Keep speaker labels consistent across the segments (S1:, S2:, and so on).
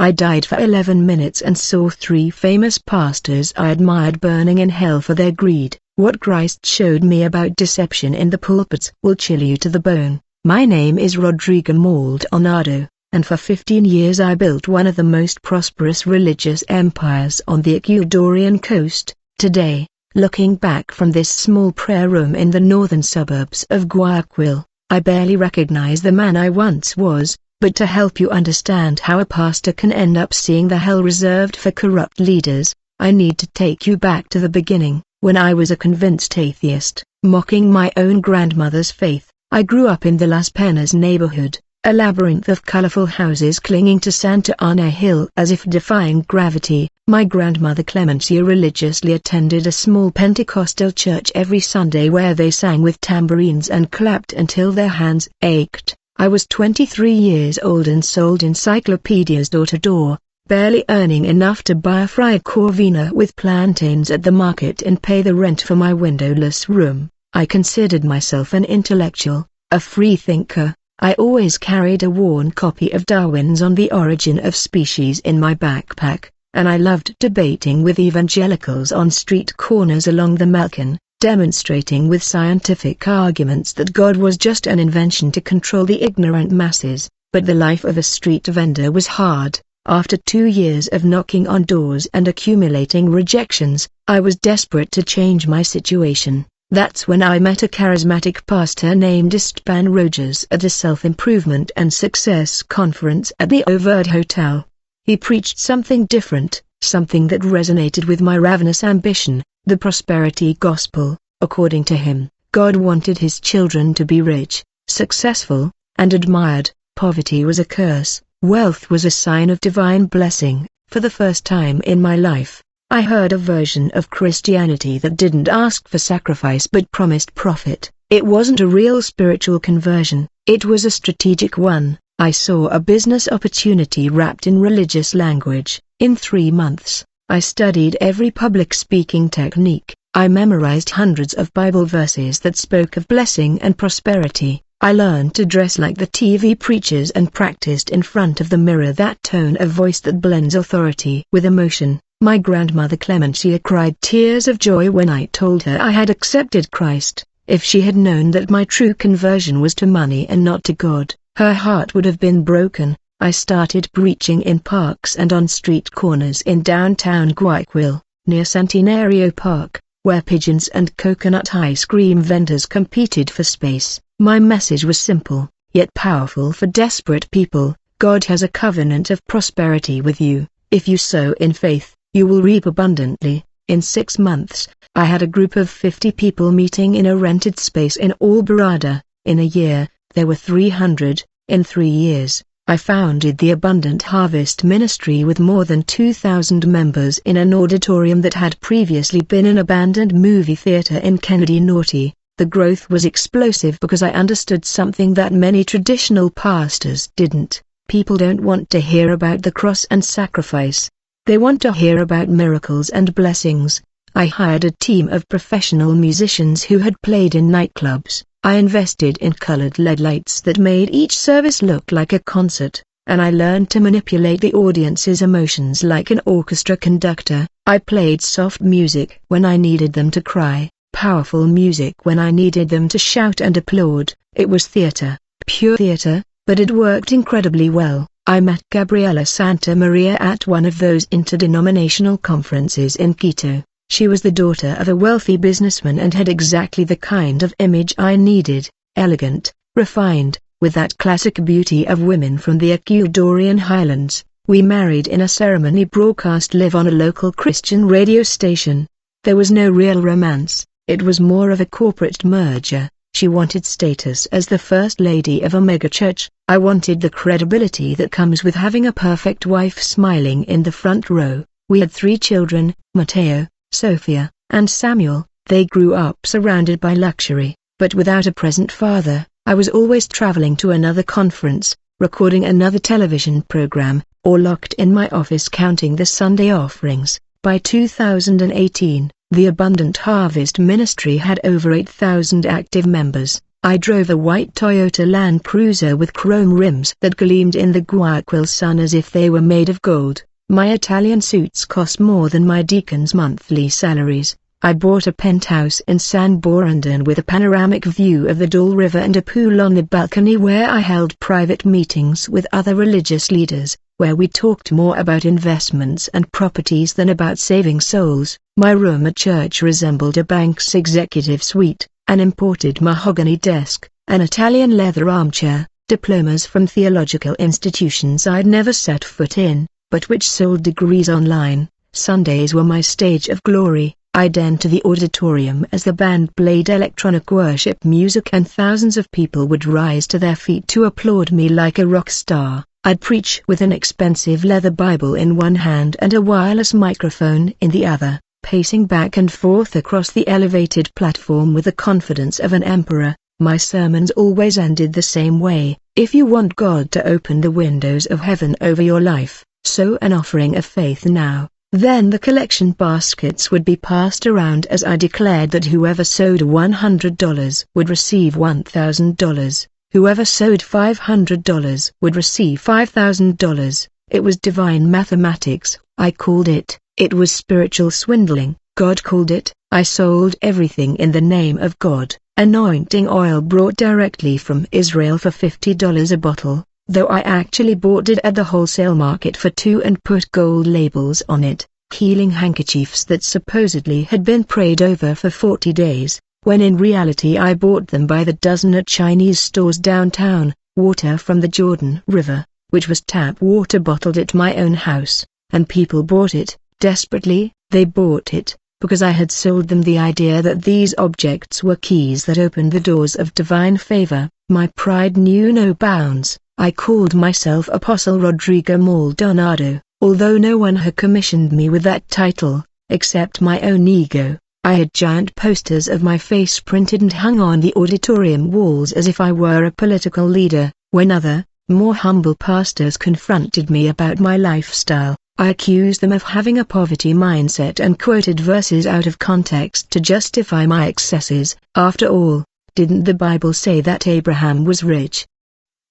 S1: I died for 11 minutes and saw 3 famous pastors I admired burning in hell for their greed. What Christ showed me about deception in the pulpits will chill you to the bone. My name is Rodrigo Maldonado, and for 15 years I built one of the most prosperous religious empires on the Ecuadorian coast. Today, looking back from this small prayer room in the northern suburbs of Guayaquil, I barely recognize the man I once was, but to help you understand how a pastor can end up seeing the hell reserved for corrupt leaders, I need to take you back to the beginning, when I was a convinced atheist, mocking my own grandmother's faith. I grew up in the Las Penas neighborhood, a labyrinth of colorful houses clinging to Santa Ana Hill as if defying gravity. My grandmother Clemencia religiously attended a small Pentecostal church every Sunday where they sang with tambourines and clapped until their hands ached. I was 23 years old and sold encyclopedias door to door, barely earning enough to buy a fried corvina with plantains at the market and pay the rent for my windowless room. I considered myself an intellectual, a free thinker. I always carried a worn copy of Darwin's On the Origin of Species in my backpack, and I loved debating with evangelicals on street corners along the Malcan, demonstrating with scientific arguments that God was just an invention to control the ignorant masses. But the life of a street vendor was hard. After 2 years of knocking on doors and accumulating rejections, I was desperate to change my situation. That's when I met a charismatic pastor named Esteban Rogers at a self-improvement and success conference at the Overd Hotel. He preached something different, something that resonated with my ravenous ambition, the prosperity gospel. According to him, God wanted his children to be rich, successful, and admired. Poverty was a curse, wealth was a sign of divine blessing. For the first time in my life, I heard a version of Christianity that didn't ask for sacrifice but promised profit. It wasn't a real spiritual conversion, it was a strategic one. I saw a business opportunity wrapped in religious language. In 3 months, I studied every public speaking technique. I memorized hundreds of Bible verses that spoke of blessing and prosperity. I learned to dress like the TV preachers and practiced in front of the mirror that tone of voice that blends authority with emotion. My grandmother Clemencia cried tears of joy when I told her I had accepted Christ. If she had known that my true conversion was to money and not to God, her heart would have been broken. I started preaching in parks and on street corners in downtown Guayaquil, near Centenario Park, where pigeons and coconut ice cream vendors competed for space. My message was simple, yet powerful for desperate people. God has a covenant of prosperity with you. If you sow in faith, you will reap abundantly. In 6 months, I had a group of 50 people meeting in a rented space in Alborada. In a year, there were 300. In 3 years, I founded the Abundant Harvest Ministry with more than 2,000 members in an auditorium that had previously been an abandoned movie theater in Kennedy Norte. The growth was explosive because I understood something that many traditional pastors didn't. People don't want to hear about the cross and sacrifice. They want to hear about miracles and blessings. I hired a team of professional musicians who had played in nightclubs. I invested in colored LED lights that made each service look like a concert, and I learned to manipulate the audience's emotions like an orchestra conductor. I played soft music when I needed them to cry, powerful music when I needed them to shout and applaud. It was theater, pure theater, but it worked incredibly well. I met Gabriela Santa Maria at one of those interdenominational conferences in Quito. She was the daughter of a wealthy businessman and had exactly the kind of image I needed, elegant, refined, with that classic beauty of women from the Ecuadorian highlands. We married in a ceremony broadcast live on a local Christian radio station. There was no real romance, it was more of a corporate merger. She wanted status as the first lady of a megachurch. I wanted the credibility that comes with having a perfect wife smiling in the front row. We had 3 children, Mateo, Sophia, and Samuel. They grew up surrounded by luxury, but without a present father. I was always traveling to another conference, recording another television program, or locked in my office counting the Sunday offerings. By 2018, the Abundant Harvest Ministry had over 8,000 active members. I drove a white Toyota Land Cruiser with chrome rims that gleamed in the Guayaquil sun as if they were made of gold. My Italian suits cost more than my deacon's monthly salaries. I bought a penthouse in San Borondon with a panoramic view of the Dol River and a pool on the balcony where I held private meetings with other religious leaders, where we talked more about investments and properties than about saving souls. My room at church resembled a bank's executive suite, an imported mahogany desk, an Italian leather armchair, diplomas from theological institutions I'd never set foot in, but which sold degrees online. Sundays were my stage of glory. I'd enter the auditorium as the band played electronic worship music and thousands of people would rise to their feet to applaud me like a rock star. I'd preach with an expensive leather Bible in one hand and a wireless microphone in the other, pacing back and forth across the elevated platform with the confidence of an emperor. My sermons always ended the same way: if you want God to open the windows of heaven over your life, sow an offering of faith now. Then the collection baskets would be passed around as I declared that whoever sowed $100 would receive $1,000, whoever sowed $500 would receive $5,000. It was divine mathematics, I called it. It was spiritual swindling, God called it. I sold everything in the name of God. Anointing oil brought directly from Israel for $50 a bottle, though I actually bought it at the wholesale market for $2 and put gold labels on it. Healing handkerchiefs that supposedly had been prayed over for 40 days, when in reality I bought them by the dozen at Chinese stores downtown. Water from the Jordan River, which was tap water bottled at my own house, and people bought it, desperately. They bought it, because I had sold them the idea that these objects were keys that opened the doors of divine favor. My pride knew no bounds. I called myself Apostle Rodrigo Maldonado, although no one had commissioned me with that title, except my own ego. I had giant posters of my face printed and hung on the auditorium walls as if I were a political leader. When other, more humble pastors confronted me about my lifestyle, I accused them of having a poverty mindset and quoted verses out of context to justify my excesses. After all, didn't the Bible say that Abraham was rich?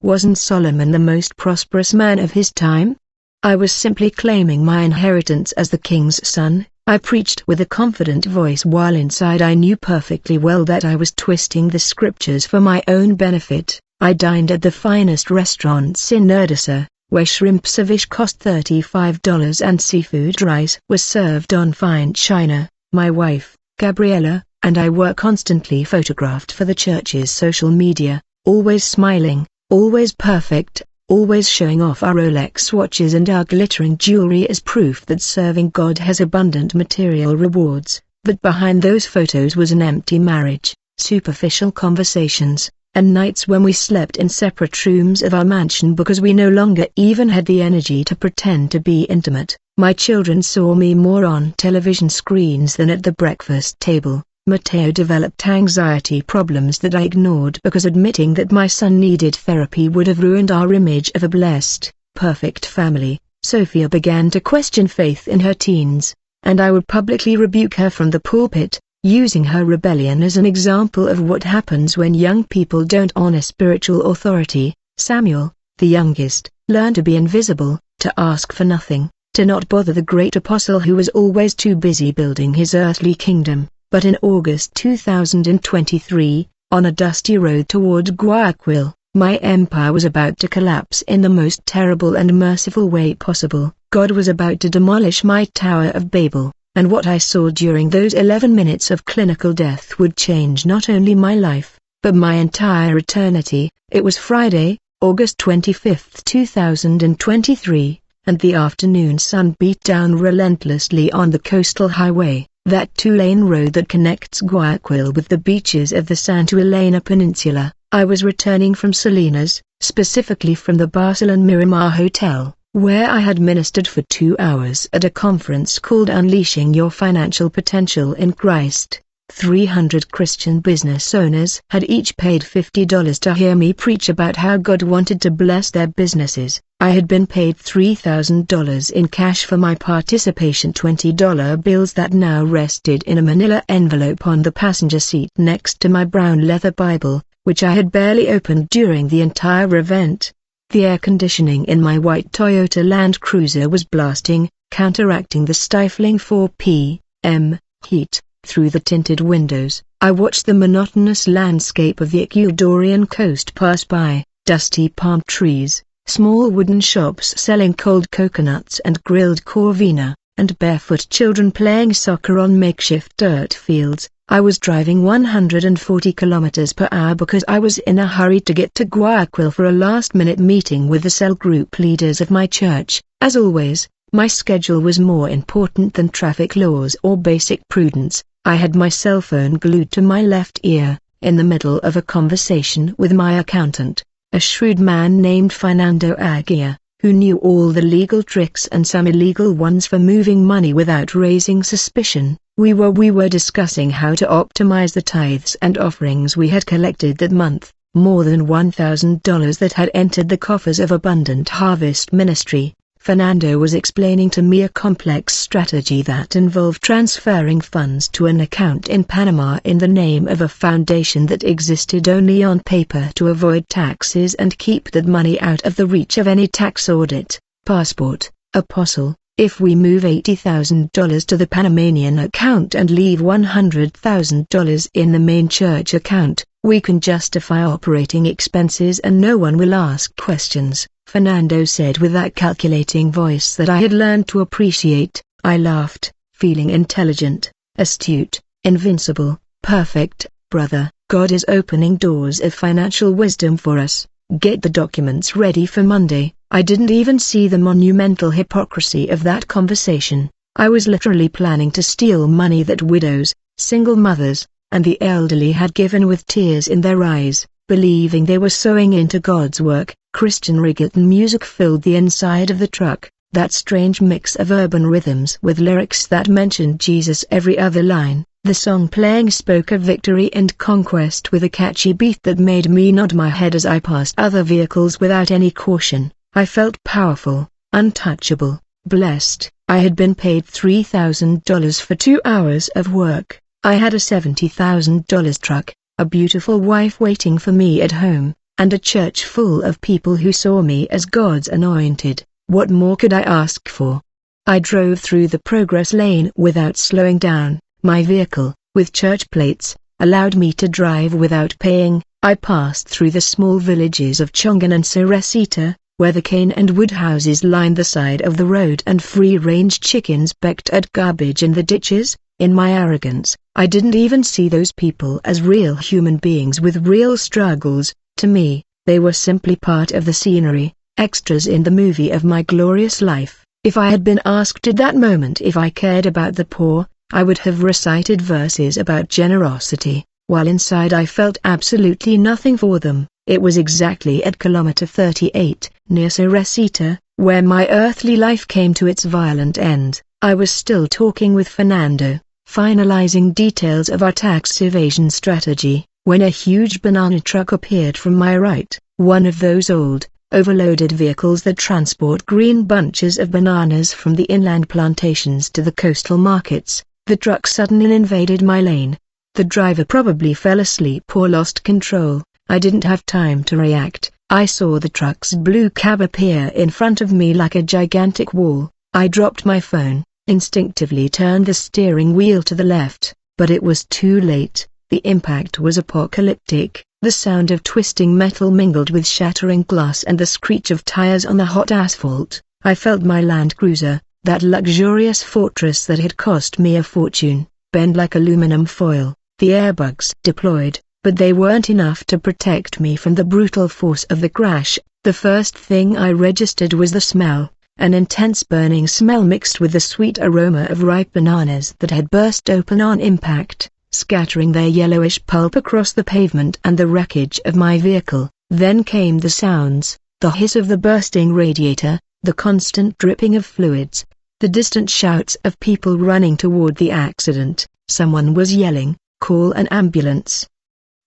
S1: Wasn't Solomon the most prosperous man of his time? I was simply claiming my inheritance as the king's son. I preached with a confident voice while inside I knew perfectly well that I was twisting the scriptures for my own benefit. I dined at the finest restaurants in Urdesa, where shrimp ceviche cost $35 and seafood rice was served on fine china. My wife, Gabriella, and I were constantly photographed for the church's social media, always smiling, always perfect, always showing off our Rolex watches and our glittering jewelry as proof that serving God has abundant material rewards. But behind those photos was an empty marriage, superficial conversations, and nights when we slept in separate rooms of our mansion because we no longer even had the energy to pretend to be intimate. My children saw me more on television screens than at the breakfast table. Mateo developed anxiety problems that I ignored because admitting that my son needed therapy would have ruined our image of a blessed, perfect family. Sophia began to question faith in her teens, and I would publicly rebuke her from the pulpit, using her rebellion as an example of what happens when young people don't honor spiritual authority. Samuel, the youngest, learned to be invisible, to ask for nothing, to not bother the great apostle who was always too busy building his earthly kingdom. But in August 2023, on a dusty road toward Guayaquil, my empire was about to collapse in the most terrible and merciful way possible. God was about to demolish my Tower of Babel, and what I saw during those 11 minutes of clinical death would change not only my life, but my entire eternity. It was Friday, August 25, 2023, and the afternoon sun beat down relentlessly on the coastal highway, that two-lane road that connects Guayaquil with the beaches of the Santa Elena Peninsula. I was returning from Salinas, specifically from the Barcelona Miramar Hotel, where I had ministered for 2 hours at a conference called Unleashing Your Financial Potential in Christ. 300 Christian business owners had each paid $50 to hear me preach about how God wanted to bless their businesses. I had been paid $3,000 in cash for my participation, $20 bills that now rested in a manila envelope on the passenger seat next to my brown leather Bible. which I had barely opened during the entire event. The air conditioning in my white Toyota Land Cruiser was blasting, counteracting the stifling 4 p.m. heat. Through the tinted windows, I watched the monotonous landscape of the Ecuadorian coast pass by: dusty palm trees, small wooden shops selling cold coconuts and grilled corvina, and barefoot children playing soccer on makeshift dirt fields. I was driving 140 kilometers per hour because I was in a hurry to get to Guayaquil for a last-minute meeting with the cell group leaders of my church. As always, my schedule was more important than traffic laws or basic prudence. I had my cell phone glued to my left ear, in the middle of a conversation with my accountant, a shrewd man named Fernando Aguirre, who knew all the legal tricks and some illegal ones for moving money without raising suspicion. We were discussing how to optimize the tithes and offerings we had collected that month, more than $1,000 that had entered the coffers of Abundant Harvest Ministry. Fernando was explaining to me a complex strategy that involved transferring funds to an account in Panama in the name of a foundation that existed only on paper to avoid taxes and keep that money out of the reach of any tax audit. Passport, Apostle: if we move $80,000 to the Panamanian account and leave $100,000 in the main church account, we can justify operating expenses and no one will ask questions, Fernando said with that calculating voice that I had learned to appreciate. I laughed, feeling intelligent, astute, invincible, perfect. Brother, God is opening doors of financial wisdom for us. Get the documents ready for Monday. I didn't even see the monumental hypocrisy of that conversation. I was literally planning to steal money that widows, single mothers, and the elderly had given with tears in their eyes, believing they were sowing into God's work. Christian reggaeton music filled the inside of the truck, that strange mix of urban rhythms with lyrics that mentioned Jesus every other line. The song playing spoke of victory and conquest with a catchy beat that made me nod my head as I passed other vehicles without any caution. I felt powerful, untouchable, blessed. I had been paid $3,000 for 2 hours of work. I had a $70,000 truck, a beautiful wife waiting for me at home, and a church full of people who saw me as God's anointed. What more could I ask for? I drove through the progress lane without slowing down. My vehicle, with church plates, allowed me to drive without paying. I passed through the small villages of Chongan and Cerecita, where the cane and wood houses lined the side of the road and free-range chickens pecked at garbage in the ditches. In my arrogance, I didn't even see those people as real human beings with real struggles. To me, they were simply part of the scenery, extras in the movie of my glorious life. If I had been asked at that moment if I cared about the poor, I would have recited verses about generosity, while inside I felt absolutely nothing for them. It was exactly at kilometer 38, near Cerecita, where my earthly life came to its violent end. I was still talking with Fernando, finalizing details of our tax evasion strategy, when a huge banana truck appeared from my right, one of those old, overloaded vehicles that transport green bunches of bananas from the inland plantations to the coastal markets. The truck suddenly invaded my lane. The driver probably fell asleep or lost control. I didn't have time to react. I saw the truck's blue cab appear in front of me like a gigantic wall. I dropped my phone, instinctively turned the steering wheel to the left, but it was too late. The impact was apocalyptic. The sound of twisting metal mingled with shattering glass and the screech of tires on the hot asphalt. I felt my Land Cruiser, that luxurious fortress that had cost me a fortune, bend like aluminum foil. The airbags deployed, but they weren't enough to protect me from the brutal force of the crash. The first thing I registered was the smell, an intense burning smell mixed with the sweet aroma of ripe bananas that had burst open on impact, scattering their yellowish pulp across the pavement and the wreckage of my vehicle. Then came the sounds, the hiss of the bursting radiator, the constant dripping of fluids, the distant shouts of people running toward the accident. Someone was yelling, "Call an ambulance.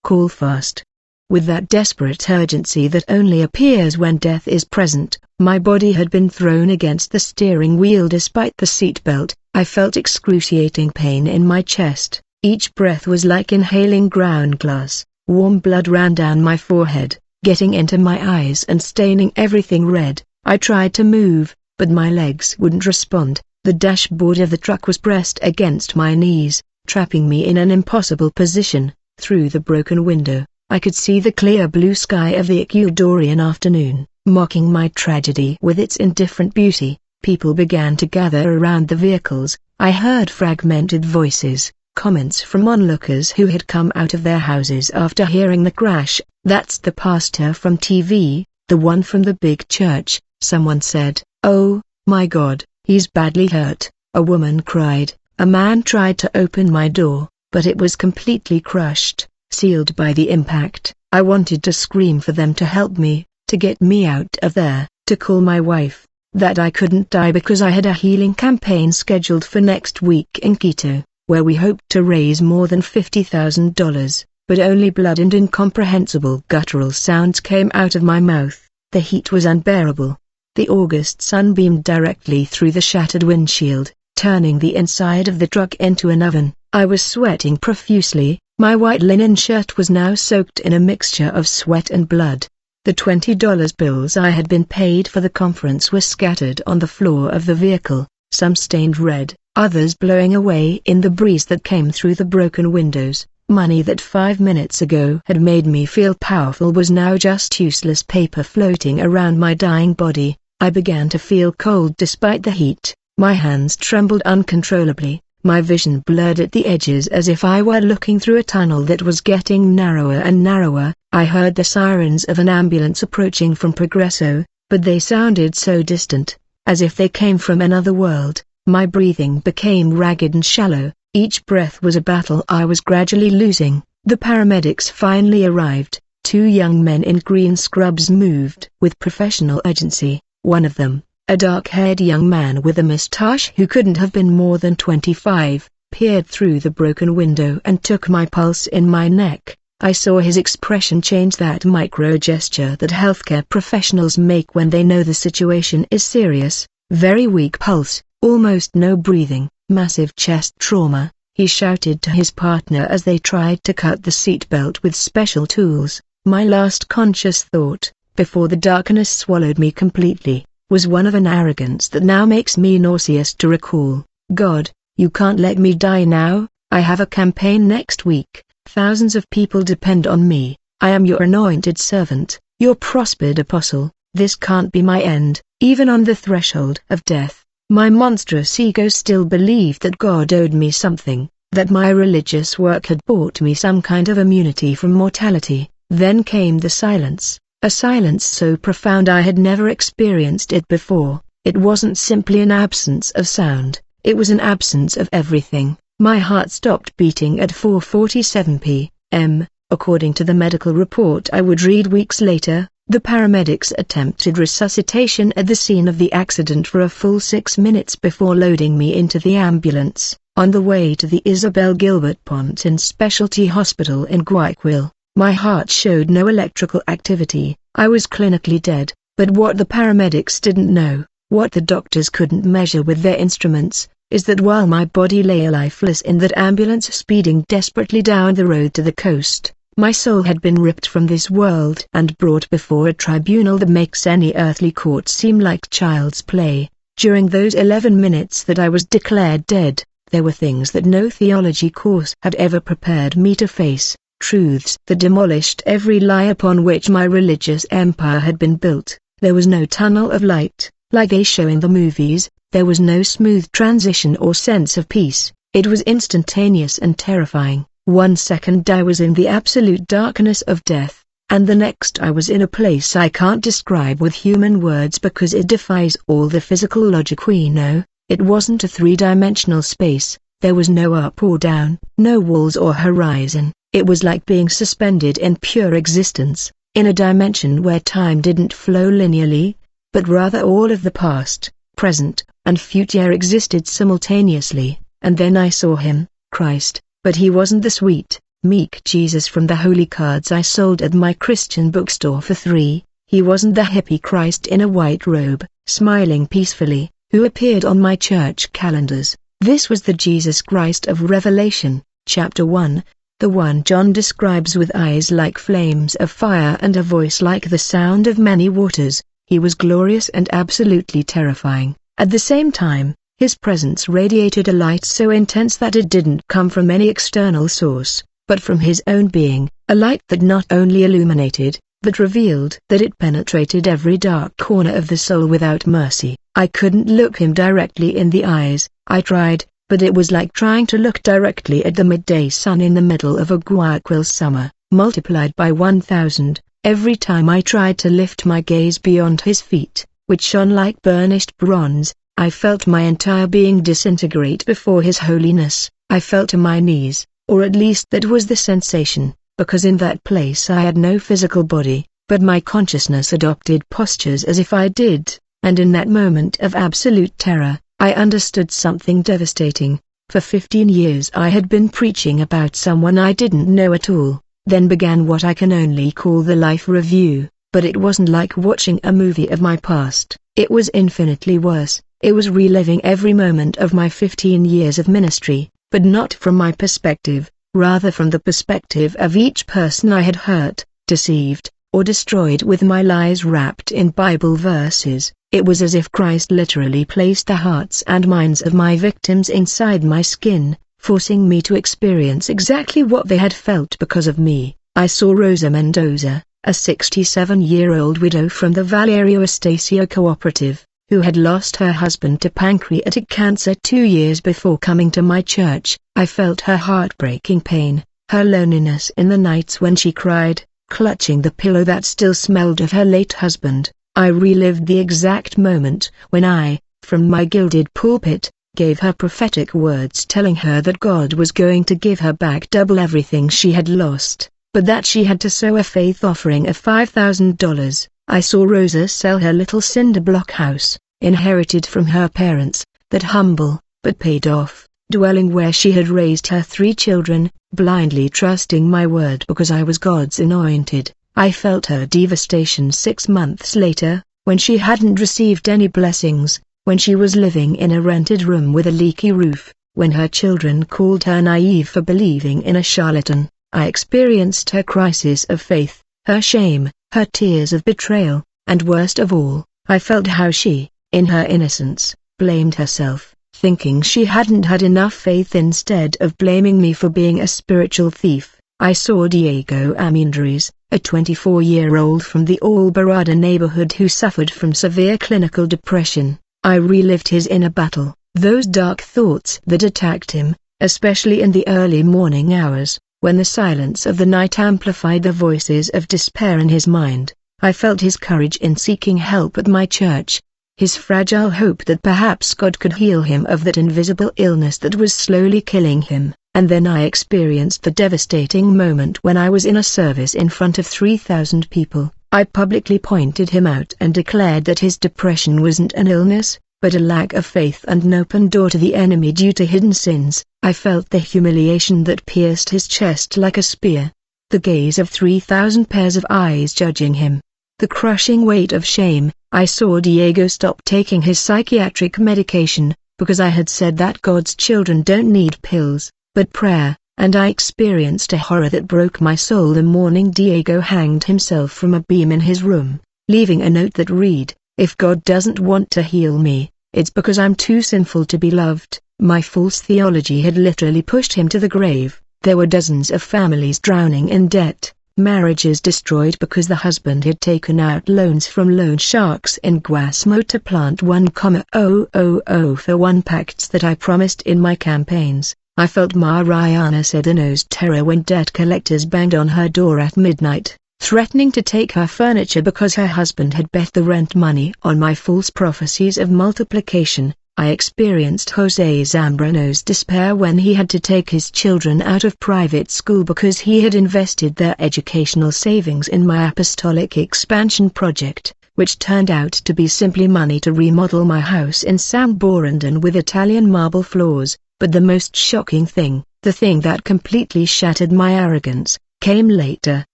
S1: Call fast." With that desperate urgency that only appears when death is present, my body had been thrown against the steering wheel despite the seatbelt. I felt excruciating pain in my chest. Each breath was like inhaling ground glass. Warm blood ran down my forehead, getting into my eyes and staining everything red. I tried to move, but my legs wouldn't respond. The dashboard of the truck was pressed against my knees, trapping me in an impossible position. Through the broken window, I could see the clear blue sky of the Ecuadorian afternoon, mocking my tragedy with its indifferent beauty. People began to gather around the vehicles. I heard fragmented voices, comments from onlookers who had come out of their houses after hearing the crash. "That's the pastor from TV, the one from the big church," someone said. "Oh, my God, he's badly hurt," a woman cried. A man tried to open my door, but it was completely crushed, sealed by the impact. I wanted to scream for them to help me, to get me out of there, to call my wife, that I couldn't die because I had a healing campaign scheduled for next week in Quito, where we hoped to raise more than $50,000, but only blood and incomprehensible guttural sounds came out of my mouth. The heat was unbearable. The August sun beamed directly through the shattered windshield, turning the inside of the truck into an oven. I was sweating profusely. My white linen shirt was now soaked in a mixture of sweat and blood. The $20 bills I had been paid for the conference were scattered on the floor of the vehicle, some stained red, others blowing away in the breeze that came through the broken windows. Money that 5 minutes ago had made me feel powerful was now just useless paper floating around my dying body. I began to feel cold despite the heat. My hands trembled uncontrollably. My vision blurred at the edges as if I were looking through a tunnel that was getting narrower and narrower. I heard the sirens of an ambulance approaching from Progresso, but they sounded so distant, as if they came from another world. My breathing became ragged and shallow. Each breath was a battle I was gradually losing. The paramedics finally arrived. 2 young men in green scrubs moved with professional urgency. One of them, a dark-haired young man with a mustache who couldn't have been more than 25, peered through the broken window and took my pulse in my neck. I saw his expression change, that micro-gesture that healthcare professionals make when they know the situation is serious. Very weak pulse, almost no breathing, massive chest trauma, he shouted to his partner as they tried to cut the seatbelt with special tools. My last conscious thought, before the darkness swallowed me completely, was one of an arrogance that now makes me nauseous to recall. God, you can't let me die now. I have a campaign next week. Thousands of people depend on me. I am your anointed servant, your prospered apostle. This can't be my end. Even on the threshold of death, my monstrous ego still believed that God owed me something, that my religious work had bought me some kind of immunity from mortality. Then came the silence. A silence so profound I had never experienced it before. It wasn't simply an absence of sound, it was an absence of everything. My heart stopped beating at 4:47 p.m., according to the medical report I would read weeks later. The paramedics attempted resuscitation at the scene of the accident for a full 6 minutes before loading me into the ambulance. On the way to the Isabel Gilbert Pontin Specialty Hospital in Guayaquil, my heart showed no electrical activity. I was clinically dead, but what the paramedics didn't know, what the doctors couldn't measure with their instruments, is that while my body lay lifeless in that ambulance speeding desperately down the road to the coast, my soul had been ripped from this world and brought before a tribunal that makes any earthly court seem like child's play. During those 11 minutes that I was declared dead, there were things that no theology course had ever prepared me to face. Truths that demolished every lie upon which my religious empire had been built. There was no tunnel of light, like they show in the movies. There was no smooth transition or sense of peace. It was instantaneous and terrifying. 1 second I was in the absolute darkness of death, and the next I was in a place I can't describe with human words because it defies all the physical logic we know. It wasn't a 3-dimensional space. There was no up or down, no walls or horizon. It was like being suspended in pure existence, in a dimension where time didn't flow linearly, but rather all of the past, present, and future existed simultaneously. And then I saw him, Christ, but he wasn't the sweet, meek Jesus from the holy cards I sold at my Christian bookstore for $3. He wasn't the hippie Christ in a white robe, smiling peacefully, who appeared on my church calendars. This was the Jesus Christ of Revelation, chapter 1. the one John describes with eyes like flames of fire and a voice like the sound of many waters. He was glorious and absolutely terrifying. At the same time, his presence radiated a light so intense that it didn't come from any external source, but from his own being, a light that not only illuminated, but revealed that it penetrated every dark corner of the soul without mercy. I couldn't look him directly in the eyes. I tried, but it was like trying to look directly at the midday sun in the middle of a Guayaquil summer, multiplied by 1,000. Every time I tried to lift my gaze beyond his feet, which shone like burnished bronze, I felt my entire being disintegrate before his holiness. I fell to my knees, or at least that was the sensation, because in that place I had no physical body, but my consciousness adopted postures as if I did, and in that moment of absolute terror, I understood something devastating. For 15 years I had been preaching about someone I didn't know at all. Then began what I can only call the life review, but it wasn't like watching a movie of my past. It was infinitely worse. It was reliving every moment of my 15 years of ministry, but not from my perspective, rather from the perspective of each person I had hurt, deceived, or destroyed with my lies wrapped in Bible verses. It was as if Christ literally placed the hearts and minds of my victims inside my skin, forcing me to experience exactly what they had felt because of me. I saw Rosa Mendoza, a 67-year-old widow from the Valerio Estacio Cooperative, who had lost her husband to pancreatic cancer 2 years before coming to my church. I felt her heartbreaking pain, her loneliness in the nights when she cried, clutching the pillow that still smelled of her late husband. I relived the exact moment when I, from my gilded pulpit, gave her prophetic words telling her that God was going to give her back double everything she had lost, but that she had to sow a faith offering of $5,000. I saw Rosa sell her little cinder block house, inherited from her parents, that humble, but paid off, dwelling where she had raised her 3 children, blindly trusting my word because I was God's anointed. I felt her devastation 6 months later, when she hadn't received any blessings, when she was living in a rented room with a leaky roof, when her children called her naive for believing in a charlatan. I experienced her crisis of faith, her shame, her tears of betrayal, and worst of all, I felt how she, in her innocence, blamed herself, thinking she hadn't had enough faith instead of blaming me for being a spiritual thief. I saw Diego Amindres, a 24-year-old from the Alborada neighborhood who suffered from severe clinical depression. I relived his inner battle, those dark thoughts that attacked him, especially in the early morning hours, when the silence of the night amplified the voices of despair in his mind. I felt his courage in seeking help at my church, his fragile hope that perhaps God could heal him of that invisible illness that was slowly killing him. And then I experienced the devastating moment when I was in a service in front of 3,000 people. I publicly pointed him out and declared that his depression wasn't an illness, but a lack of faith and an open door to the enemy due to hidden sins. I felt the humiliation that pierced his chest like a spear, the gaze of 3,000 pairs of eyes judging him, the crushing weight of shame. I saw Diego stop taking his psychiatric medication, because I had said that God's children don't need pills, but prayer, and I experienced a horror that broke my soul the morning Diego hanged himself from a beam in his room, leaving a note that read, "If God doesn't want to heal me, it's because I'm too sinful to be loved." My false theology had literally pushed him to the grave. There were dozens of families drowning in debt, marriages destroyed because the husband had taken out loans from loan sharks in Guasmo to plant 1,000 for 1 pacts that I promised in my campaigns. I felt Mariana Sedano's terror when debt collectors banged on her door at midnight, threatening to take her furniture because her husband had bet the rent money on my false prophecies of multiplication. I experienced Jose Zambrano's despair when he had to take his children out of private school because he had invested their educational savings in my apostolic expansion project, which turned out to be simply money to remodel my house in San Borondon with Italian marble floors. But the most shocking thing, the thing that completely shattered my arrogance, came later.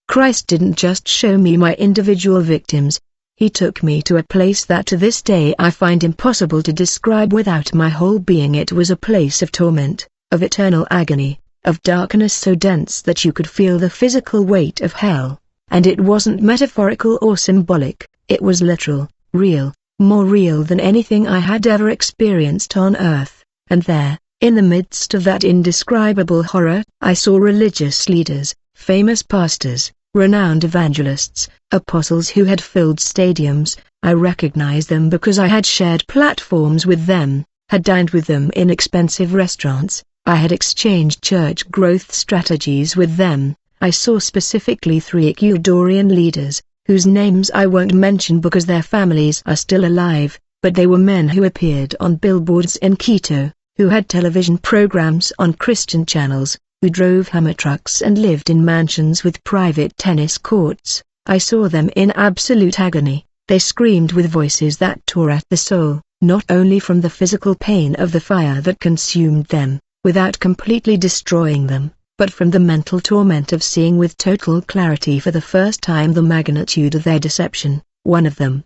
S1: Christ didn't just show me my individual victims. He took me to a place that to this day I find impossible to describe without my whole being. It was a place of torment, of eternal agony, of darkness so dense that you could feel the physical weight of hell. And it wasn't metaphorical or symbolic, it was literal, real, more real than anything I had ever experienced on earth. And there, in the midst of that indescribable horror, I saw religious leaders, famous pastors, renowned evangelists, apostles who had filled stadiums. I recognized them because I had shared platforms with them, had dined with them in expensive restaurants, I had exchanged church growth strategies with them. I saw specifically 3 Ecuadorian leaders, whose names I won't mention because their families are still alive, but they were men who appeared on billboards in Quito, who had television programs on Christian channels, who drove Hummer trucks and lived in mansions with private tennis courts. I saw them in absolute agony. They screamed with voices that tore at the soul, not only from the physical pain of the fire that consumed them, without completely destroying them, but from the mental torment of seeing with total clarity for the first time the magnitude of their deception. One of them,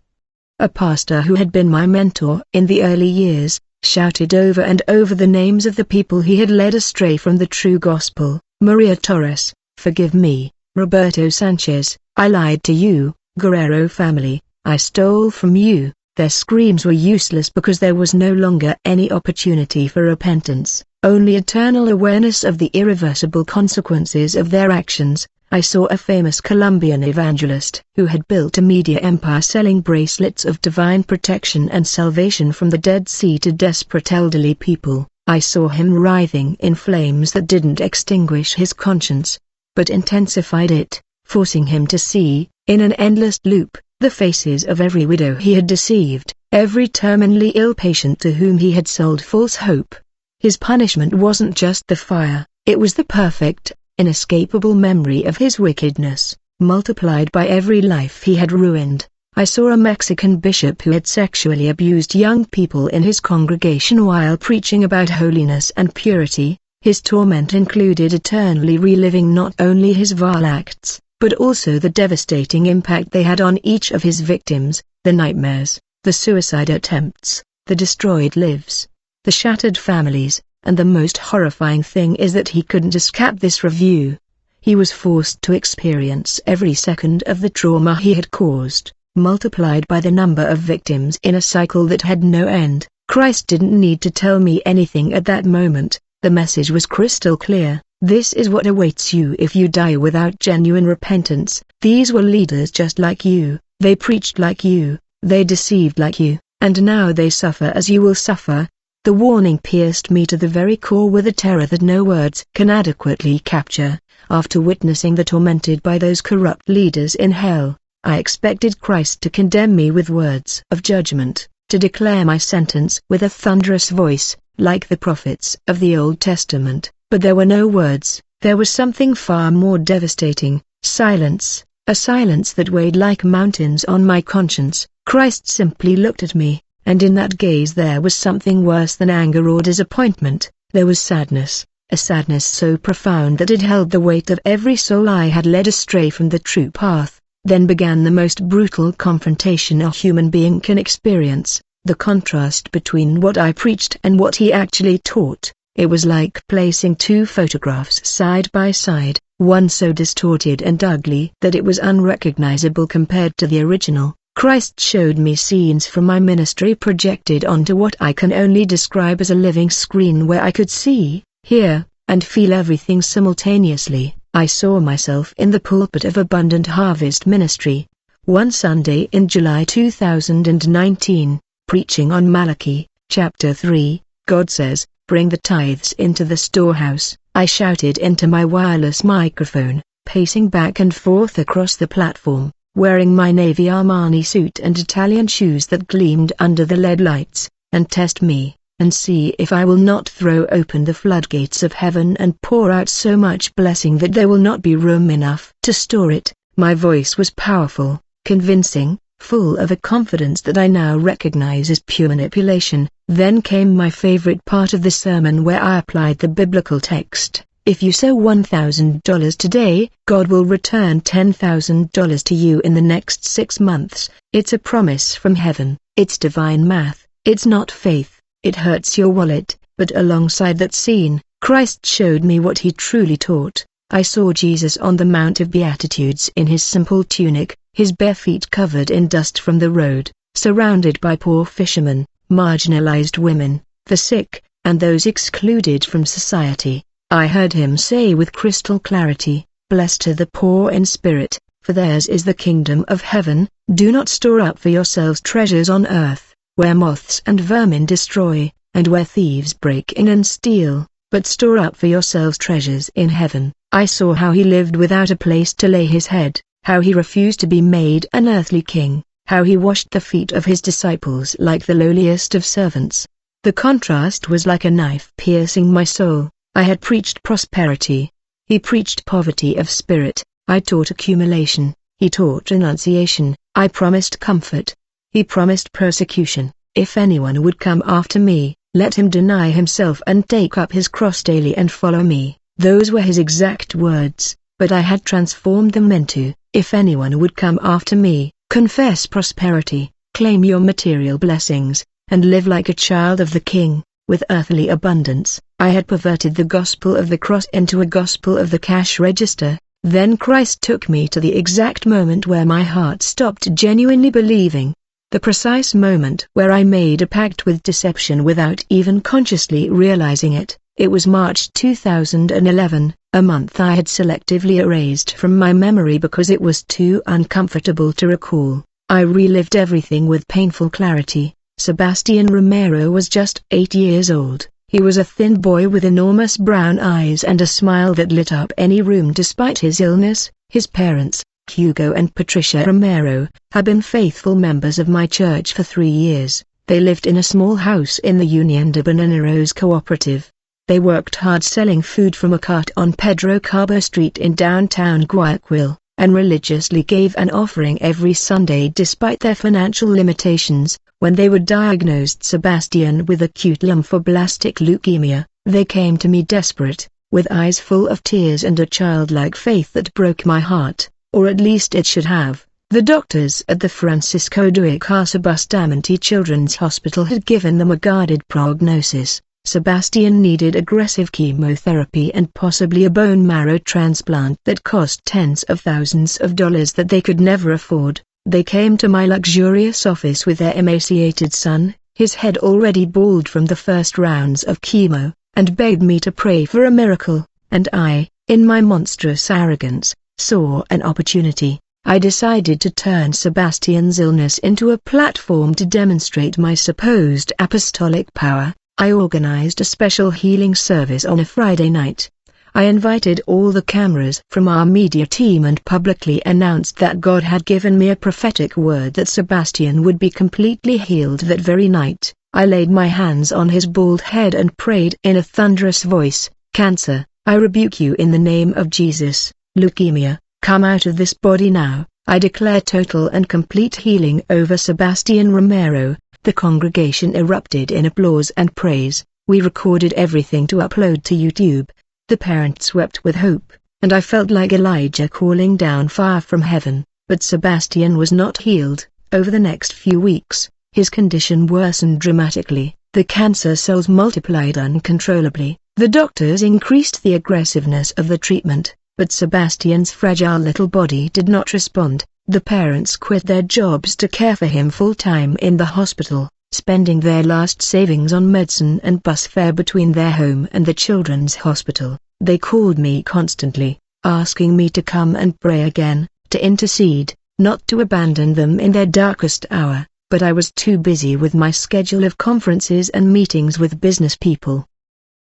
S1: a pastor who had been my mentor in the early years, shouted over and over the names of the people he had led astray from the true gospel. Maria Torres, forgive me. Roberto Sanchez, I lied to you. Guerrero family, I stole from you. Their screams were useless because there was no longer any opportunity for repentance, only eternal awareness of the irreversible consequences of their actions. I saw a famous Colombian evangelist who had built a media empire selling bracelets of divine protection and salvation from the Dead Sea to desperate elderly people. I saw him writhing in flames that didn't extinguish his conscience, but intensified it, forcing him to see, in an endless loop, the faces of every widow he had deceived, every terminally ill patient to whom he had sold false hope. His punishment wasn't just the fire, it was the perfect, inescapable memory of his wickedness, multiplied by every life he had ruined. I saw a Mexican bishop who had sexually abused young people in his congregation while preaching about holiness and purity. His torment included eternally reliving not only his vile acts, but also the devastating impact they had on each of his victims, the nightmares, the suicide attempts, the destroyed lives, the shattered families. And the most horrifying thing is that he couldn't escape this review. He was forced to experience every second of the trauma he had caused, multiplied by the number of victims in a cycle that had no end. Christ didn't need to tell me anything at that moment. The message was crystal clear. This is what awaits you if you die without genuine repentance. These were leaders just like you. They preached like you. They deceived like you. And now they suffer as you will suffer. The warning pierced me to the very core with a terror that no words can adequately capture. After witnessing the tormented by those corrupt leaders in hell, I expected Christ to condemn me with words of judgment, to declare my sentence with a thunderous voice, like the prophets of the Old Testament. But there were no words. There was something far more devastating, silence, a silence that weighed like mountains on my conscience. Christ simply looked at me. And in that gaze there was something worse than anger or disappointment. There was sadness, a sadness so profound that it held the weight of every soul I had led astray from the true path. Then began the most brutal confrontation a human being can experience, the contrast between what I preached and what he actually taught. It was like placing 2 photographs side by side, one so distorted and ugly that it was unrecognizable compared to the original. Christ showed me scenes from my ministry projected onto what I can only describe as a living screen where I could see, hear, and feel everything simultaneously. I saw myself in the pulpit of Abundant Harvest Ministry, one Sunday in July 2019, preaching on Malachi, chapter 3, God says, "Bring the tithes into the storehouse." I shouted into my wireless microphone, pacing back and forth across the platform, wearing my navy Armani suit and Italian shoes that gleamed under the LED lights, "and test me, and see if I will not throw open the floodgates of heaven and pour out so much blessing that there will not be room enough to store it." My voice was powerful, convincing, full of a confidence that I now recognize as pure manipulation. Then came my favorite part of the sermon where I applied the biblical text. If you sow $1,000 today, God will return $10,000 to you in the next 6 months. It's a promise from heaven. It's divine math. It's not faith. It hurts your wallet, but alongside that scene, Christ showed me what he truly taught. I saw Jesus on the Mount of Beatitudes in his simple tunic, his bare feet covered in dust from the road, surrounded by poor fishermen, marginalized women, the sick, and those excluded from society. I heard him say with crystal clarity, "Blessed are the poor in spirit, for theirs is the kingdom of heaven. Do not store up for yourselves treasures on earth, where moths and vermin destroy, and where thieves break in and steal, but store up for yourselves treasures in heaven." I saw how he lived without a place to lay his head, how he refused to be made an earthly king, how he washed the feet of his disciples like the lowliest of servants. The contrast was like a knife piercing my soul. I had preached prosperity. He preached poverty of spirit. I taught accumulation. He taught renunciation. I promised comfort. He promised persecution. If anyone would come after me, let him deny himself and take up his cross daily and follow me. Those were his exact words, but I had transformed them into, if anyone would come after me, confess prosperity, claim your material blessings, and live like a child of the King, with earthly abundance. I had perverted the gospel of the cross into a gospel of the cash register. Then Christ took me to the exact moment where my heart stopped genuinely believing. The precise moment where I made a pact with deception without even consciously realizing it. It was March 2011, a month I had selectively erased from my memory because it was too uncomfortable to recall. I relived everything with painful clarity. Sebastian Romero was just 8 years old. He was a thin boy with enormous brown eyes and a smile that lit up any room despite his illness. His parents, Hugo and Patricia Romero, had been faithful members of my church for 3 years. They lived in a small house in the Union de Bananeros cooperative. They worked hard selling food from a cart on Pedro Cabo Street in downtown Guayaquil, and religiously gave an offering every Sunday despite their financial limitations. When they were diagnosed Sebastian with acute lymphoblastic leukemia, they came to me desperate, with eyes full of tears and a childlike faith that broke my heart, or at least it should have. The doctors at the Francisco de Icaza Bustamante Children's Hospital had given them a guarded prognosis. Sebastian needed aggressive chemotherapy and possibly a bone marrow transplant that cost tens of thousands of dollars that they could never afford. They came to my luxurious office with their emaciated son, his head already bald from the first rounds of chemo, and begged me to pray for a miracle, and I, in my monstrous arrogance, saw an opportunity. I decided to turn Sebastian's illness into a platform to demonstrate my supposed apostolic power. I organized a special healing service on a Friday night. I invited all the cameras from our media team and publicly announced that God had given me a prophetic word that Sebastian would be completely healed that very night. I laid my hands on his bald head and prayed in a thunderous voice, "Cancer, I rebuke you in the name of Jesus. Leukemia, come out of this body now." I declare total and complete healing over Sebastian Romero. The congregation erupted in applause and praise. We recorded everything to upload to YouTube. The parents wept with hope, and I felt like Elijah calling down fire from heaven. But Sebastian was not healed. Over the next few weeks, his condition worsened dramatically. The cancer cells multiplied uncontrollably. The doctors increased the aggressiveness of the treatment, but Sebastian's fragile little body did not respond. The parents quit their jobs to care for him full-time in the hospital, spending their last savings on medicine and bus fare between their home and the children's hospital. They called me constantly, asking me to come and pray again, to intercede, not to abandon them in their darkest hour, but I was too busy with my schedule of conferences and meetings with business people.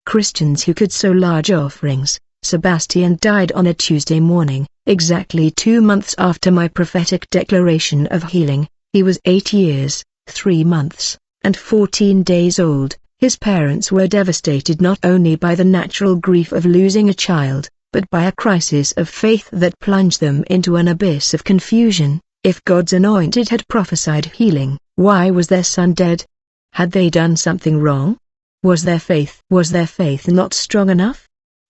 S1: Christians who could sow large offerings. Sebastian died on a Tuesday morning, exactly 2 months after my prophetic declaration of healing. He was 8 years, 3 months, and 14 days old. His parents were devastated not only by the natural grief of losing a child, but by a crisis of faith that plunged them into an abyss of confusion. If God's anointed had prophesied healing, why was their son dead? Had they done something wrong? Was their faith not strong enough?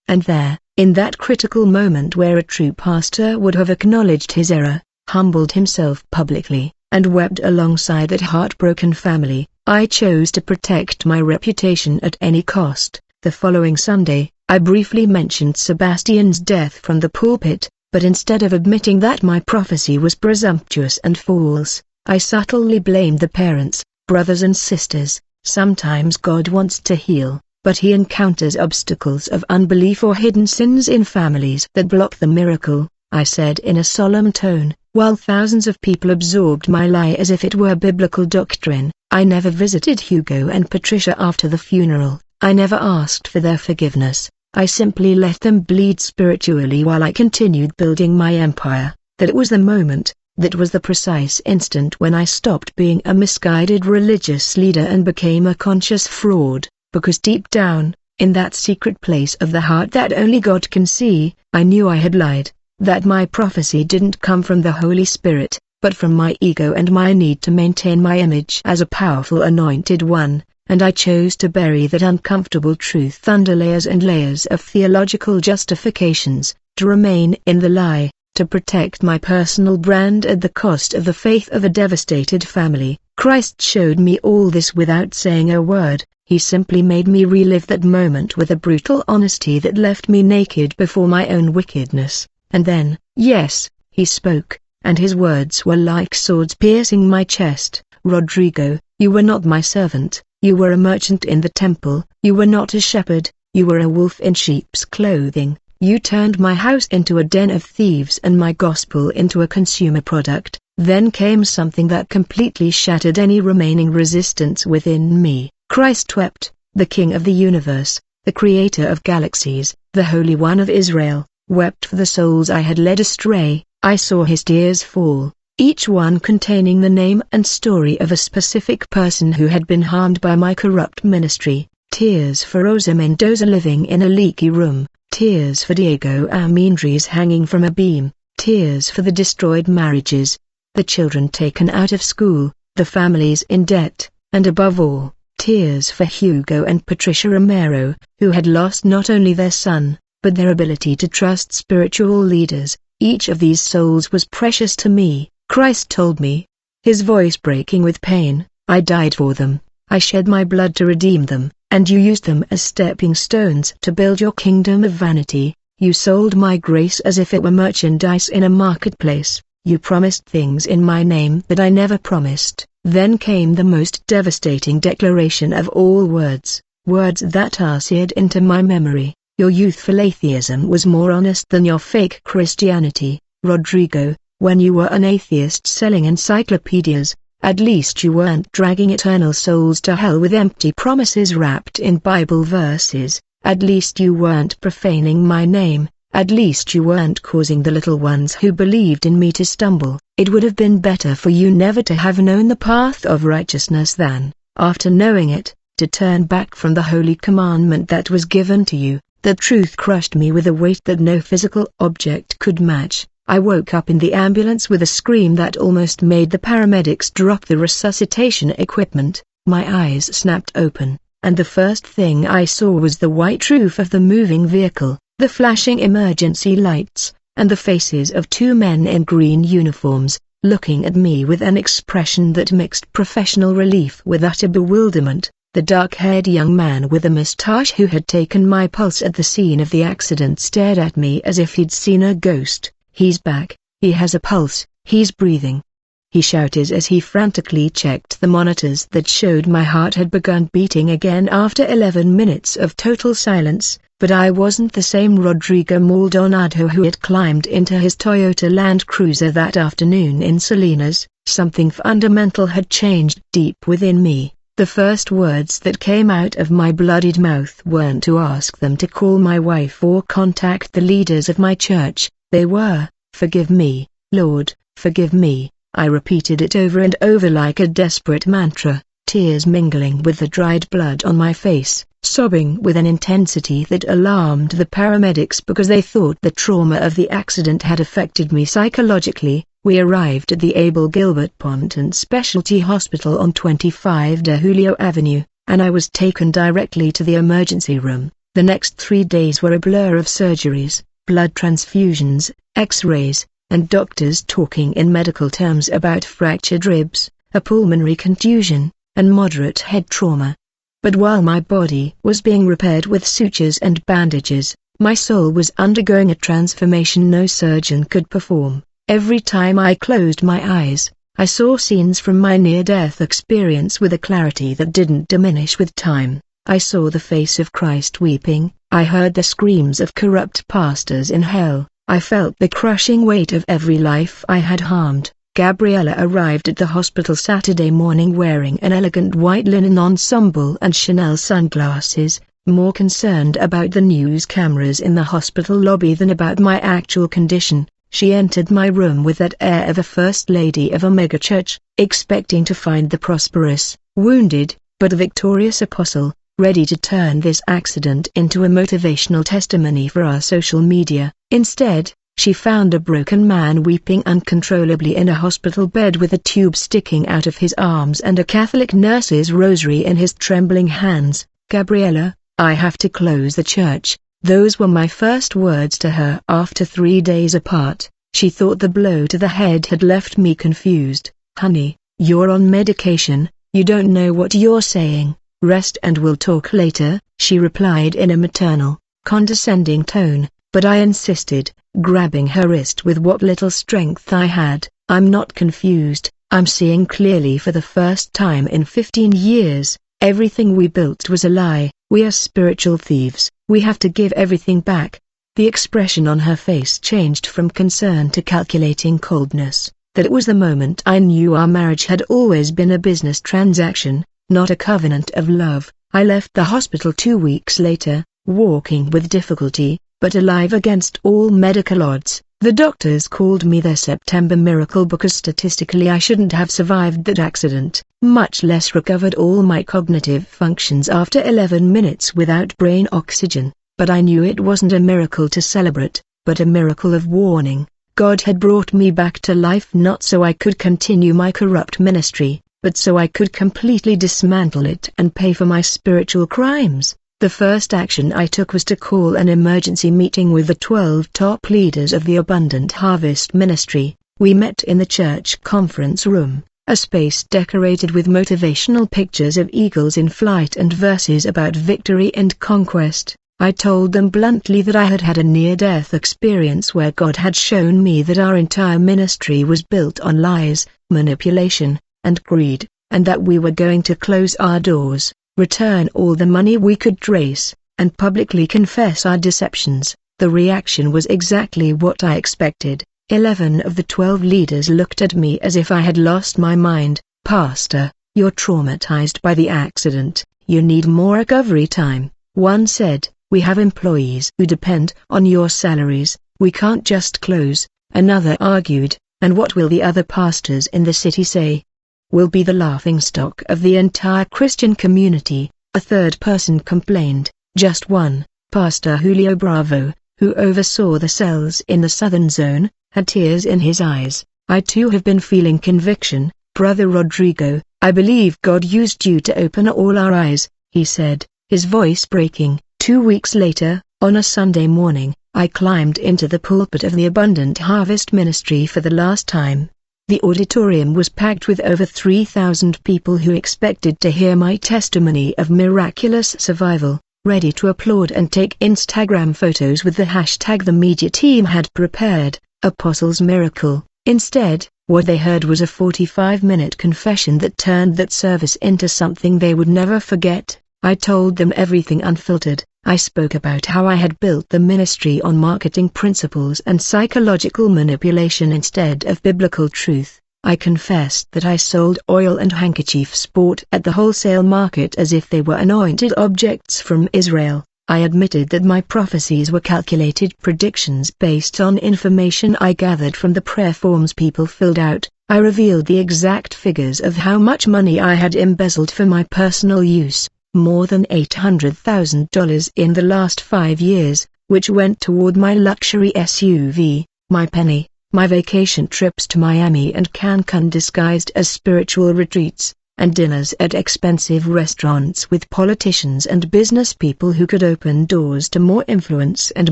S1: And there, in that critical moment where a true pastor would have acknowledged his error, humbled himself publicly, and wept alongside that heartbroken family, I chose to protect my reputation at any cost. The following Sunday, I briefly mentioned Sebastian's death from the pulpit, but instead of admitting that my prophecy was presumptuous and false, I subtly blamed the parents, brothers and sisters. Sometimes God wants to heal, but he encounters obstacles of unbelief or hidden sins in families that block the miracle, I said in a solemn tone, while thousands of people absorbed my lie as if it were biblical doctrine. I never visited Hugo and Patricia after the funeral. I never asked for their forgiveness. I simply let them bleed spiritually while I continued building my empire. That was the moment, that was the precise instant when I stopped being a misguided religious leader and became a conscious fraud, because deep down, in that secret place of the heart that only God can see, I knew I had lied, that my prophecy didn't come from the Holy Spirit, but from my ego and my need to maintain my image as a powerful anointed one. And I chose to bury that uncomfortable truth under layers and layers of theological justifications, to remain in the lie, to protect my personal brand at the cost of the faith of a devastated family. Christ showed me all this without saying a word. He simply made me relive that moment with a brutal honesty that left me naked before my own wickedness. And then, yes, he spoke, and his words were like swords piercing my chest. Rodrigo, you were not my servant. You were a merchant in the temple. You were not a shepherd. You were a wolf in sheep's clothing. You turned my house into a den of thieves and my gospel into a consumer product. Then came something that completely shattered any remaining resistance within me. Christ wept, the King of the universe, the Creator of galaxies, the Holy One of Israel, wept for the souls I had led astray. I saw his tears fall, each one containing the name and story of a specific person who had been harmed by my corrupt ministry. Tears for Rosa Mendoza living in a leaky room, tears for Diego Almendres hanging from a beam, tears for the destroyed marriages, the children taken out of school, the families in debt, and above all, tears for Hugo and Patricia Romero, who had lost not only their son, but their ability to trust spiritual leaders. Each of these souls was precious to me. Christ told me, his voice breaking with pain, I died for them, I shed my blood to redeem them, and you used them as stepping stones to build your kingdom of vanity. You sold my grace as if it were merchandise in a marketplace. You promised things in my name that I never promised. Then came the most devastating declaration of all words, words that are seared into my memory. Your youthful atheism was more honest than your fake Christianity, Rodrigo. When you were an atheist selling encyclopedias, at least you weren't dragging eternal souls to hell with empty promises wrapped in Bible verses. At least you weren't profaning my name. At least you weren't causing the little ones who believed in me to stumble. It would have been better for you never to have known the path of righteousness than, after knowing it, to turn back from the holy commandment that was given to you. The truth crushed me with a weight that no physical object could match. I woke up in the ambulance with a scream that almost made the paramedics drop the resuscitation equipment. My eyes snapped open, and the first thing I saw was the white roof of the moving vehicle, the flashing emergency lights, and the faces of two men in green uniforms, looking at me with an expression that mixed professional relief with utter bewilderment. The dark-haired young man with a moustache who had taken my pulse at the scene of the accident stared at me as if he'd seen a ghost. He's back, he has a pulse, he's breathing, he shouted as he frantically checked the monitors that showed my heart had begun beating again after 11 minutes of total silence. But I wasn't the same Rodrigo Maldonado who had climbed into his Toyota Land Cruiser that afternoon in Salinas. Something fundamental had changed deep within me. The first words that came out of my bloodied mouth weren't to ask them to call my wife or contact the leaders of my church. They were, "Forgive me, Lord, forgive me." I repeated it over and over like a desperate mantra, tears mingling with the dried blood on my face, sobbing with an intensity that alarmed the paramedics because they thought the trauma of the accident had affected me psychologically. We arrived at the Abel Gilbert Ponton Specialty Hospital on 25 de Julio Avenue, and I was taken directly to the emergency room. The next 3 days were a blur of surgeries, blood transfusions, x-rays, and doctors talking in medical terms about fractured ribs, a pulmonary contusion, and moderate head trauma. But while my body was being repaired with sutures and bandages, my soul was undergoing a transformation no surgeon could perform. Every time I closed my eyes, I saw scenes from my near-death experience with a clarity that didn't diminish with time. I saw the face of Christ weeping, I heard the screams of corrupt pastors in hell, I felt the crushing weight of every life I had harmed. Gabriella arrived at the hospital Saturday morning wearing an elegant white linen ensemble and Chanel sunglasses, more concerned about the news cameras in the hospital lobby than about my actual condition. She entered my room with that air of a first lady of a megachurch, expecting to find the prosperous, wounded, but victorious apostle, ready to turn this accident into a motivational testimony for our social media. Instead, she found a broken man weeping uncontrollably in a hospital bed with a tube sticking out of his arms and a Catholic nurse's rosary in his trembling hands. "Gabriella, I have to close the church." Those were my first words to her after 3 days apart. She thought the blow to the head had left me confused. "Honey, you're on medication, you don't know what you're saying. Rest and we'll talk later," she replied in a maternal, condescending tone, but I insisted, grabbing her wrist with what little strength I had. "I'm not confused, I'm seeing clearly for the first time in 15 years. Everything we built was a lie. We are spiritual thieves. We have to give everything back." The expression on her face changed from concern to calculating coldness. That was the moment I knew our marriage had always been a business transaction, not a covenant of love. I left the hospital 2 weeks later, walking with difficulty, but alive against all medical odds. The doctors called me their September miracle because statistically I shouldn't have survived that accident, much less recovered all my cognitive functions after 11 minutes without brain oxygen. But I knew it wasn't a miracle to celebrate, but a miracle of warning. God had brought me back to life not so I could continue my corrupt ministry, but so I could completely dismantle it and pay for my spiritual crimes. The first action I took was to call an emergency meeting with the 12 top leaders of the Abundant Harvest Ministry. We met in the church conference room, a space decorated with motivational pictures of eagles in flight and verses about victory and conquest. I told them bluntly that I had had a near-death experience where God had shown me that our entire ministry was built on lies, manipulation, and greed, and that we were going to close our doors, return all the money we could trace, and publicly confess our deceptions. The reaction was exactly what I expected. 11 of the 12 leaders looked at me as if I had lost my mind. "Pastor, you're traumatized by the accident, you need more recovery time," one said. "We have employees who depend on your salaries, we can't just close," another argued. "And what will the other pastors in the city say? We'll be the laughingstock of the entire Christian community," a third person complained. Just one, Pastor Julio Bravo, who oversaw the cells in the southern zone, had tears in his eyes. "I too have been feeling conviction, Brother Rodrigo. I believe God used you to open all our eyes," he said, his voice breaking. 2 weeks later, on a Sunday morning, I climbed into the pulpit of the Abundant Harvest Ministry for the last time. The auditorium was packed with over 3,000 people who expected to hear my testimony of miraculous survival, ready to applaud and take Instagram photos with the hashtag the media team had prepared, Apostles Miracle. Instead, what they heard was a 45-minute confession that turned that service into something they would never forget. I told them everything unfiltered. I spoke about how I had built the ministry on marketing principles and psychological manipulation instead of biblical truth. I confessed that I sold oil and handkerchiefs bought at the wholesale market as if they were anointed objects from Israel. I admitted that my prophecies were calculated predictions based on information I gathered from the prayer forms people filled out. I revealed the exact figures of how much money I had embezzled for my personal use. More than $800,000 in the last 5 years, which went toward my luxury SUV, my penny, my vacation trips to Miami and Cancun disguised as spiritual retreats, and dinners at expensive restaurants with politicians and business people who could open doors to more influence and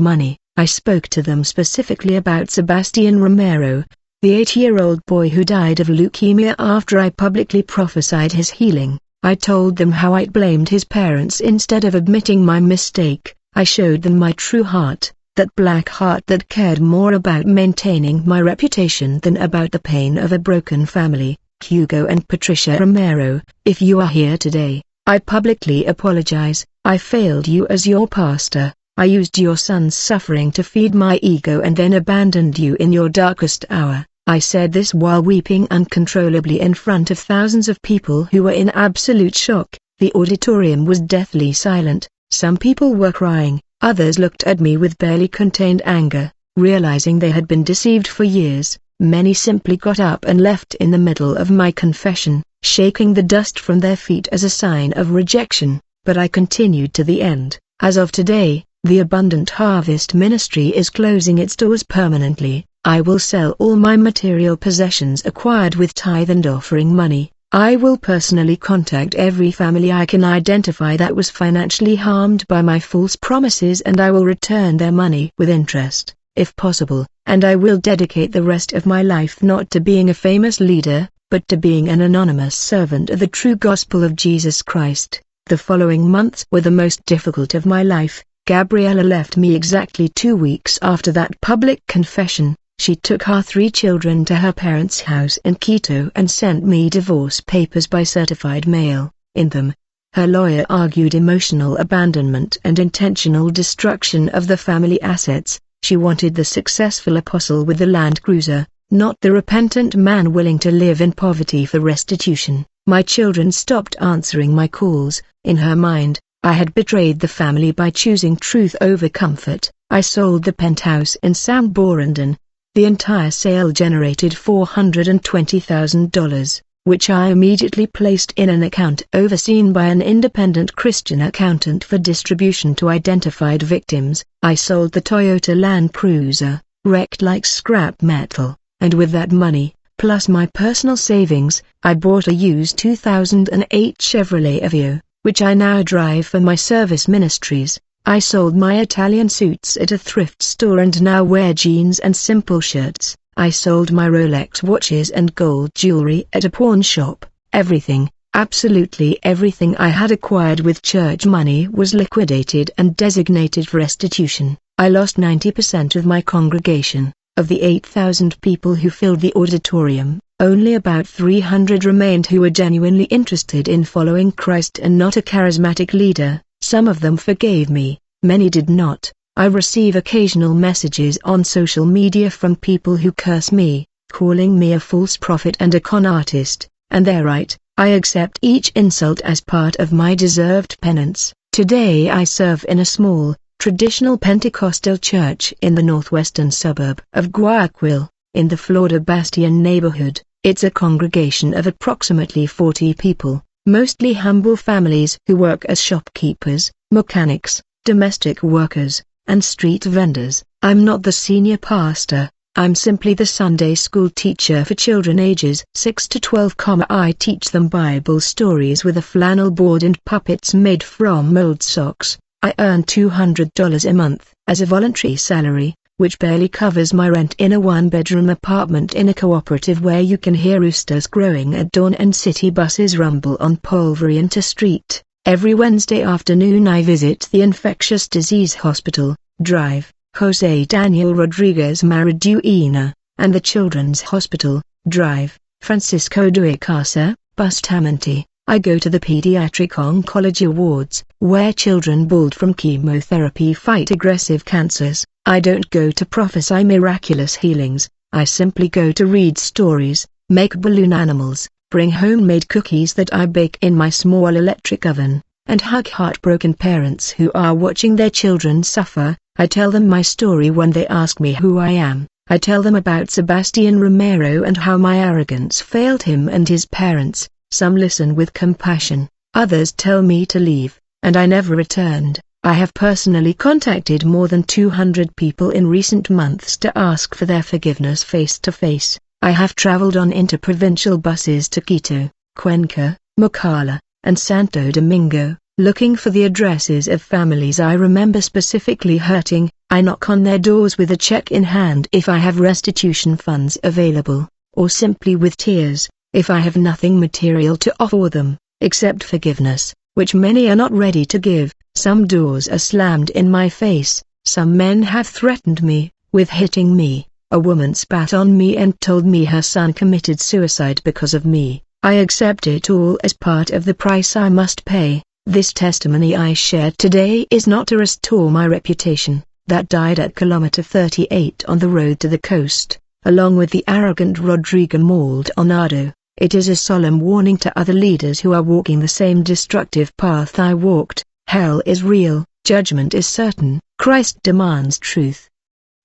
S1: money. I spoke to them specifically about Sebastian Romero, the 8-year-old boy who died of leukemia after I publicly prophesied his healing. I told them how I'd blamed his parents instead of admitting my mistake. I showed them my true heart, that black heart that cared more about maintaining my reputation than about the pain of a broken family. Hugo and Patricia Romero, if you are here today, I publicly apologize. I failed you as your pastor. I used your son's suffering to feed my ego and then abandoned you in your darkest hour. I said this while weeping uncontrollably in front of thousands of people who were in absolute shock. The auditorium was deathly silent. Some people were crying, others looked at me with barely contained anger, realizing they had been deceived for years. Many simply got up and left in the middle of my confession, shaking the dust from their feet as a sign of rejection, but I continued to the end. As of today, the Abundant Harvest Ministry is closing its doors permanently. I will sell all my material possessions acquired with tithe and offering money. I will personally contact every family I can identify that was financially harmed by my false promises, and I will return their money with interest, if possible, and I will dedicate the rest of my life not to being a famous leader, but to being an anonymous servant of the true gospel of Jesus Christ. The following months were the most difficult of my life. Gabriella left me exactly 2 weeks after that public confession. She took our 3 children to her parents' house in Quito and sent me divorce papers by certified mail. In them, her lawyer argued emotional abandonment and intentional destruction of the family assets. She wanted the successful apostle with the Land Cruiser, not the repentant man willing to live in poverty for restitution. My children stopped answering my calls. In her mind, I had betrayed the family by choosing truth over comfort. I sold the penthouse in San Borondon. The entire sale generated $420,000, which I immediately placed in an account overseen by an independent Christian accountant for distribution to identified victims. I sold the Toyota Land Cruiser, wrecked like scrap metal, and with that money, plus my personal savings, I bought a used 2008 Chevrolet Aveo, which I now drive for my service ministries. I sold my Italian suits at a thrift store and now wear jeans and simple shirts. I sold my Rolex watches and gold jewelry at a pawn shop. Everything, absolutely everything I had acquired with church money was liquidated and designated for restitution. I lost 90% of my congregation. Of the 8,000 people who filled the auditorium, only about 300 remained who were genuinely interested in following Christ and not a charismatic leader. Some of them forgave me, many did not. I receive occasional messages on social media from people who curse me, calling me a false prophet and a con artist, and they're right. I accept each insult as part of my deserved penance. Today I serve in a small, traditional Pentecostal church in the northwestern suburb of Guayaquil, in the Florida Bastion neighborhood. It's a congregation of approximately 40 people. Mostly humble families who work as shopkeepers, mechanics, domestic workers, and street vendors. I'm not the senior pastor, I'm simply the Sunday school teacher for children ages 6 to 12. I teach them Bible stories with a flannel board and puppets made from old socks. I earn $200 a month as a voluntary salary, which barely covers my rent in a 1-bedroom apartment in a cooperative where you can hear roosters crowing at dawn and city buses rumble on Polvorienta Street. Every Wednesday afternoon I visit the Infectious Disease Hospital, Drive, Jose Daniel Rodriguez Mariduena, and the Children's Hospital, Drive, Francisco de Icaza, Bustamante. I go to the Pediatric Oncology Awards, where children bald from chemotherapy fight aggressive cancers. I don't go to prophesy miraculous healings, I simply go to read stories, make balloon animals, bring homemade cookies that I bake in my small electric oven, and hug heartbroken parents who are watching their children suffer. I tell them my story when they ask me who I am. I tell them about Sebastian Romero and how my arrogance failed him and his parents. Some listen with compassion, others tell me to leave, and I never returned. I have personally contacted more than 200 people in recent months to ask for their forgiveness face to face. I have traveled on interprovincial buses to Quito, Cuenca, Mocala, and Santo Domingo, looking for the addresses of families I remember specifically hurting. I knock on their doors with a check in hand if I have restitution funds available, or simply with tears, if I have nothing material to offer them. except forgiveness, which many are not ready to give. Some doors are slammed in my face, some men have threatened me with hitting me, a woman spat on me and told me her son committed suicide because of me. I accept it all as part of the price I must pay. This testimony I shared today is not to restore my reputation, that died at kilometer 38 on the road to the coast, along with the arrogant Rodrigo Maldonado. It is a solemn warning to other leaders who are walking the same destructive path I walked. Hell is real, judgment is certain. Christ demands truth,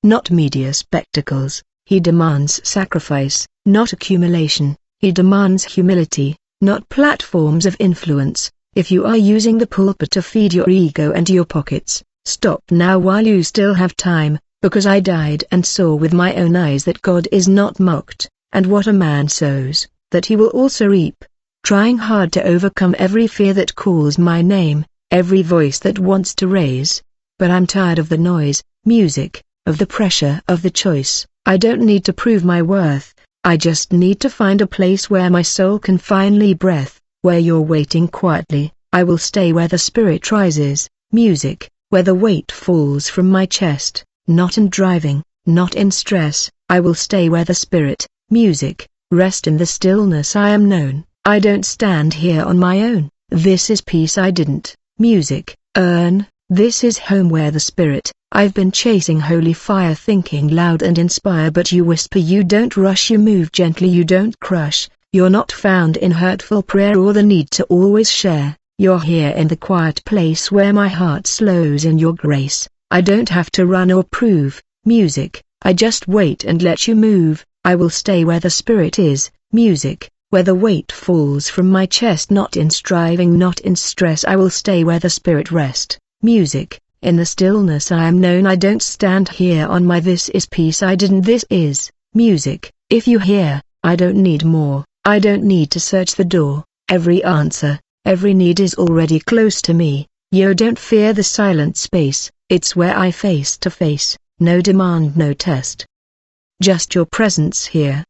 S1: not media spectacles. He demands sacrifice, not accumulation. He demands humility, not platforms of influence. If you are using the pulpit to feed your ego and your pockets, stop now while you still have time, because I died and saw with my own eyes that God is not mocked, and what a man sows, that he will also reap. Trying hard to overcome every fear that calls my name, every voice that wants to raise. But I'm tired of the noise, music, of the pressure of the choice. I don't need to prove my worth, I just need to find a place where my soul can finally breathe. Where you're waiting quietly, I will stay where the spirit rises. Music, where the weight falls from my chest, not in driving, not in stress. I will stay where the spirit, music, rest in the stillness. I am known. I don't stand here on my own. This is peace I didn't, music, earn. This is home where the spirit. I've been chasing holy fire, thinking loud and inspire, but you whisper, you don't rush, you move gently, you don't crush. You're not found in hurtful prayer or the need to always share. You're here in the quiet place where my heart slows in your grace. I don't have to run or prove, music, I just wait and let you move. I will stay where the spirit is, music, where the weight falls from my chest, not in striving, not in stress. I will stay where the spirit rest, music, in the stillness. I am known. I don't stand here on my this is peace I didn't. This is music. If you hear, I don't need more. I don't need to search the door. Every answer, every need is already close to me. You don't fear the silent space. It's where I face to face. No demand, no test. Just your presence here.